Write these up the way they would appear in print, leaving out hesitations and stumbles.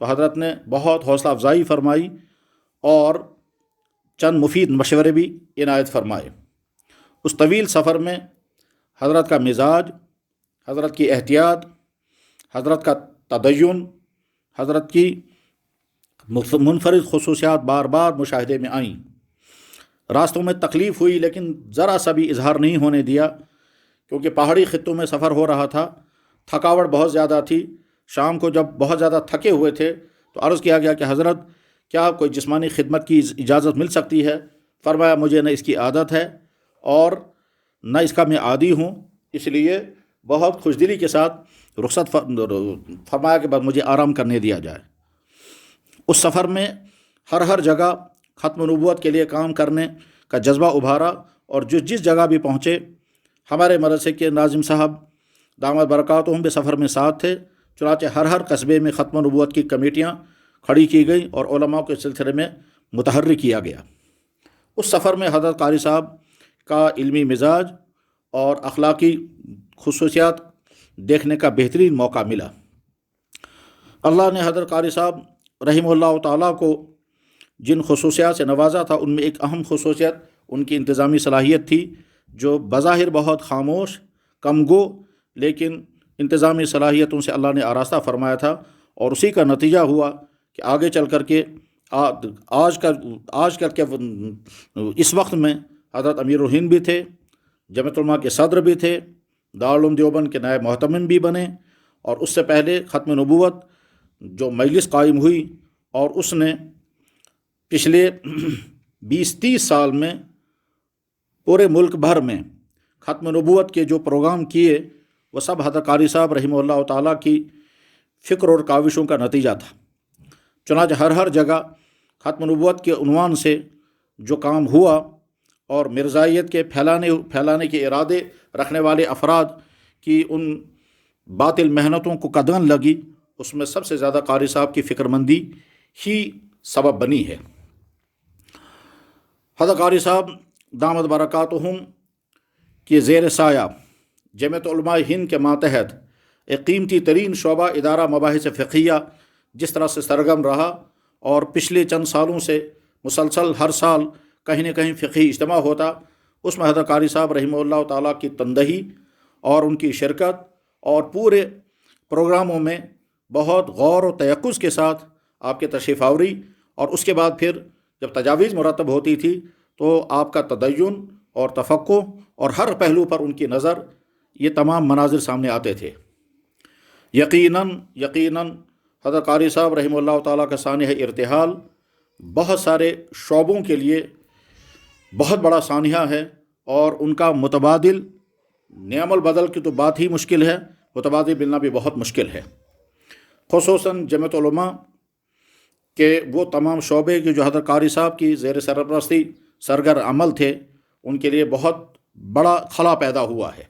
تو حضرت نے بہت حوصلہ افزائی فرمائی اور چند مفید مشورے بھی عنایت فرمائے۔ اس طویل سفر میں حضرت کا مزاج، حضرت کی احتیاط، حضرت کا تدین، حضرت کی منفرد خصوصیات بار بار مشاہدے میں آئیں۔ راستوں میں تکلیف ہوئی لیکن ذرا سا بھی اظہار نہیں ہونے دیا، کیونکہ پہاڑی خطوں میں سفر ہو رہا تھا، تھکاوٹ بہت زیادہ تھی۔ شام کو جب بہت زیادہ تھکے ہوئے تھے تو عرض کیا گیا کہ حضرت کیا کوئی جسمانی خدمت کی اجازت مل سکتی ہے؟ فرمایا مجھے نہ اس کی عادت ہے اور نہ اس کا میں عادی ہوں، اس لیے بہت خوش دلی کے ساتھ رخصت فرمایا کہ بس مجھے آرام کرنے دیا جائے۔ اس سفر میں ہر جگہ ختم نبوت کے لیے کام کرنے کا جذبہ ابھارا، اور جس جگہ بھی پہنچے ہمارے مدرسے کے ناظم صاحب دامت برکاتہم بھی سفر میں ساتھ تھے۔ چنانچہ ہر قصبے میں ختم نبوت کی کمیٹیاں کھڑی کی گئیں اور علماء کے سلسلے میں متحرک کیا گیا۔ اس سفر میں حضرت قاری صاحب کا علمی مزاج اور اخلاقی خصوصیات دیکھنے کا بہترین موقع ملا۔ اللہ نے حضرت قاری صاحب رحمہ اللہ تعالیٰ کو جن خصوصیات سے نوازا تھا، ان میں ایک اہم خصوصیت ان کی انتظامی صلاحیت تھی، جو بظاہر بہت خاموش کم گو، لیکن انتظامی صلاحیتوں سے اللہ نے آراستہ فرمایا تھا، اور اسی کا نتیجہ ہوا کہ آگے چل کر کے آج کل کے اس وقت میں حضرت امیر الہند بھی تھے، جمعیت علماء کے صدر بھی تھے، دارالعلوم دیوبند کے نائب محتمم بھی بنے، اور اس سے پہلے ختم نبوت جو مجلس قائم ہوئی اور اس نے پچھلے 20-30 سال میں پورے ملک بھر میں ختم نبوت کے جو پروگرام کیے وہ سب حضرت قاری صاحب رحمہ اللہ تعالیٰ کی فکر اور کاوشوں کا نتیجہ تھا۔ چنانچہ ہر جگہ ختم نبوت کے عنوان سے جو کام ہوا اور مرزائیت کے پھیلانے کے ارادے رکھنے والے افراد کی ان باطل محنتوں کو قدغن لگی، اس میں سب سے زیادہ قاری صاحب کی فکر مندی ہی سبب بنی ہے۔ حضرت قاری صاحب دامت برکاتہم کے زیر سایہ جمعیت علماء ہند کے ماتحت ایک قیمتی ترین شعبہ ادارہ مباحث فقہیہ جس طرح سے سرگرم رہا، اور پچھلے چند سالوں سے مسلسل ہر سال کہیں نہ کہیں فقہی اجتماع ہوتا، اس میں حضرت قاری صاحب رحمہ اللہ تعالیٰ کی تندہی اور ان کی شرکت اور پورے پروگراموں میں بہت غور و تیقظ کے ساتھ آپ کے تشریف آوری، اور اس کے بعد پھر جب تجاویز مرتب ہوتی تھی تو آپ کا تدین اور تفقہ اور ہر پہلو پر ان کی نظر، یہ تمام مناظر سامنے آتے تھے۔ یقیناً حضرت قاری صاحب رحمہ اللہ تعالیٰ کا سانحہ ارتحال بہت سارے شعبوں کے لیے بہت بڑا سانحہ ہے، اور ان کا متبادل نعم البدل کی تو بات ہی مشکل ہے، متبادل ملنا بھی بہت مشکل ہے۔ خصوصاً جمعیت علماء کے وہ تمام شعبے کے جو حضرت قاری صاحب کی زیر سرپرستی سرگر عمل تھے، ان کے لیے بہت بڑا خلا پیدا ہوا ہے۔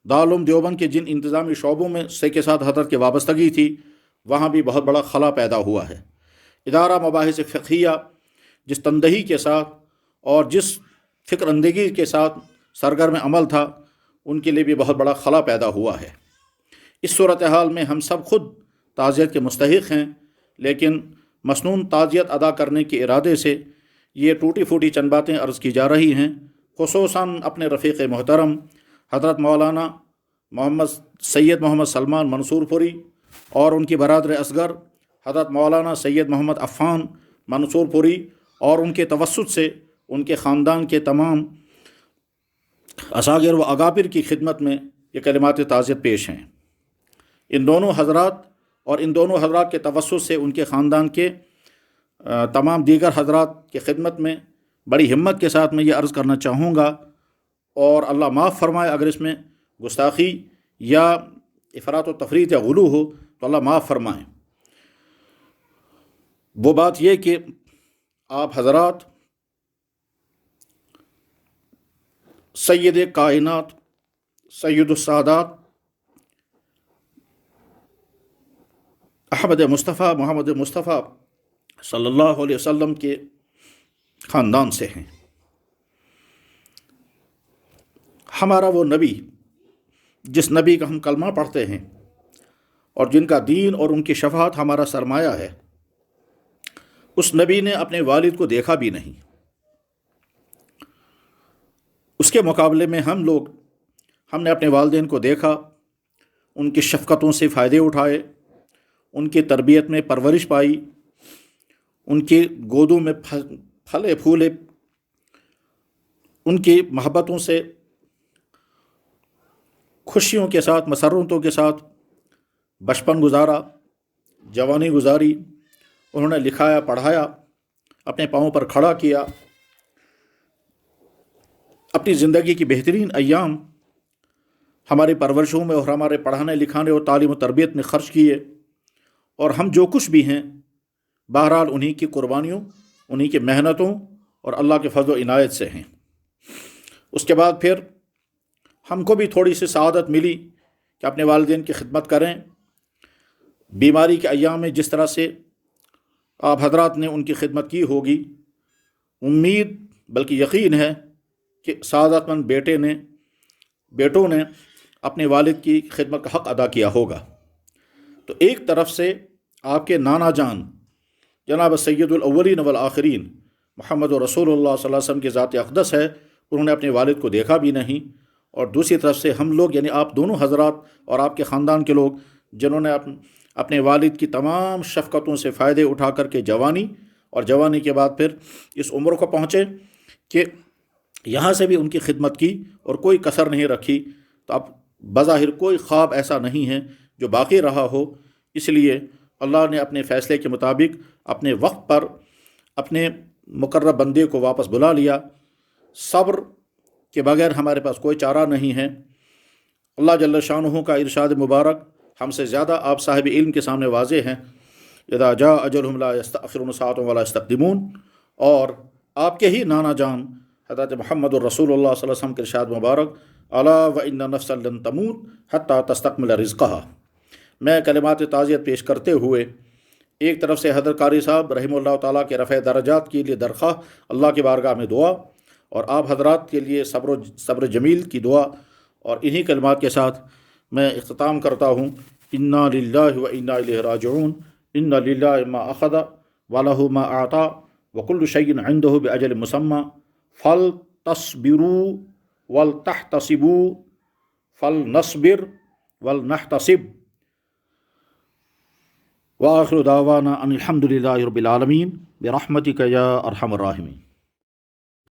دارالعلوم دیوبند کے جن انتظامی شعبوں میں سے کے ساتھ حضرت کی وابستگی تھی، وہاں بھی بہت بڑا خلا پیدا ہوا ہے۔ ادارہ مباحث فقہیہ جس تندہی کے ساتھ اور جس فکر اندگی کے ساتھ سرگرم عمل تھا، ان کے لیے بھی بہت بڑا خلا پیدا ہوا ہے۔ اس صورتحال میں ہم سب خود تعزیت کے مستحق ہیں، لیکن مسنون تعزیت ادا کرنے کے ارادے سے یہ ٹوٹی پھوٹی چند باتیں عرض کی جا رہی ہیں، خصوصاً اپنے رفیق محترم حضرت مولانا سید محمد سلمان منصور پوری اور ان کی برادر اصغر حضرت مولانا سید محمد عفان منصور پوری، اور ان کے توسط سے ان کے خاندان کے تمام اصاغر و اکابر کی خدمت میں یہ کلمات تعزیت پیش ہیں۔ ان دونوں حضرات کے توسط سے ان کے خاندان کے تمام دیگر حضرات کی خدمت میں بڑی ہمت کے ساتھ میں یہ عرض کرنا چاہوں گا، اور اللہ معاف فرمائے اگر اس میں گستاخی یا افراط و تفریط یا غلو ہو تو اللہ معاف فرمائے۔ وہ بات یہ کہ آپ حضرات سید کائنات، سید السادات احمد مصطفیٰ محمد مصطفیٰ صلی اللہ علیہ وسلم کے خاندان سے ہیں۔ ہمارا وہ نبی جس نبی کا ہم کلمہ پڑھتے ہیں اور جن کا دین اور ان کی شفاعت ہمارا سرمایہ ہے، اس نبی نے اپنے والد کو دیکھا بھی نہیں۔ اس کے مقابلے میں ہم نے اپنے والدین کو دیکھا، ان کی شفقتوں سے فائدے اٹھائے، ان کی تربیت میں پرورش پائی، ان کی گودوں میں پھلے پھولے، ان کی محبتوں سے خوشیوں کے ساتھ، مسرتوں کے ساتھ بچپن گزارا، جوانی گزاری، انہوں نے لکھایا، پڑھایا، اپنے پاؤں پر کھڑا کیا، اپنی زندگی کی بہترین ایام ہماری پرورشوں میں اور ہمارے پڑھانے لکھانے اور تعلیم و تربیت میں خرچ کیے، اور ہم جو کچھ بھی ہیں بہرحال انہی کی قربانیوں، انہی کی محنتوں اور اللہ کے فضل و عنایت سے ہیں۔ اس کے بعد پھر ہم کو بھی تھوڑی سی سعادت ملی کہ اپنے والدین کی خدمت کریں۔ بیماری کے ایام میں جس طرح سے آپ حضرات نے ان کی خدمت کی ہوگی، امید بلکہ یقین ہے کہ سعادت مند بیٹوں نے اپنے والد کی خدمت کا حق ادا کیا ہوگا۔ تو ایک طرف سے آپ کے نانا جان جناب سید الاولین والآخرین محمد رسول اللہ صلی اللہ علیہ وسلم کی ذات اقدس ہے، انہوں نے اپنے والد کو دیکھا بھی نہیں، اور دوسری طرف سے ہم لوگ یعنی آپ دونوں حضرات اور آپ کے خاندان کے لوگ جنہوں نے اپنے والد کی تمام شفقتوں سے فائدے اٹھا کر کے جوانی، اور جوانی کے بعد پھر اس عمر کو پہنچے کہ یہاں سے بھی ان کی خدمت کی اور کوئی کسر نہیں رکھی، تو اب بظاہر کوئی خواب ایسا نہیں ہے جو باقی رہا ہو۔ اس لیے اللہ نے اپنے فیصلے کے مطابق اپنے وقت پر اپنے مقرب بندے کو واپس بلا لیا۔ صبر کے بغیر ہمارے پاس کوئی چارہ نہیں ہے۔ اللہ جل شانہ کا ارشاد مبارک ہم سے زیادہ آپ صاحب علم کے سامنے واضح ہیں، اذا جاء اجلہم لا یستأخرون ساعۃ ولا یستقدمون، اور آپ کے ہی نانا جان حضرت محمد الرسول اللہ صلی اللہ علیہ وسلم کے ارشاد مبارک الا وان نفسا لن تموت حتی تستکمل رزقہا۔ میں کلمات تعزیت پیش کرتے ہوئے ایک طرف سے حضرت قاری صاحب رحمہ اللہ تعالیٰ کے رفع درجات کے لیے درخواہ اللہ کی بارگاہ میں دعا، اور آپ حضرات کے لیے صبر جمیل کی دعا، اور انہی کلمات کے ساتھ میں اختتام کرتا ہوں۔ انا للہ و انا الیہ راجعون، ان للہ ما اخذ ولہ ما اعطى وکل شیء عنده باجل مسمى فلتصبروا ولتحتسبوا فلنصبر ولنحتسب وآخر دعوانا ان الحمد للہ رب العالمین برحمتک یا ارحم الراحمین۔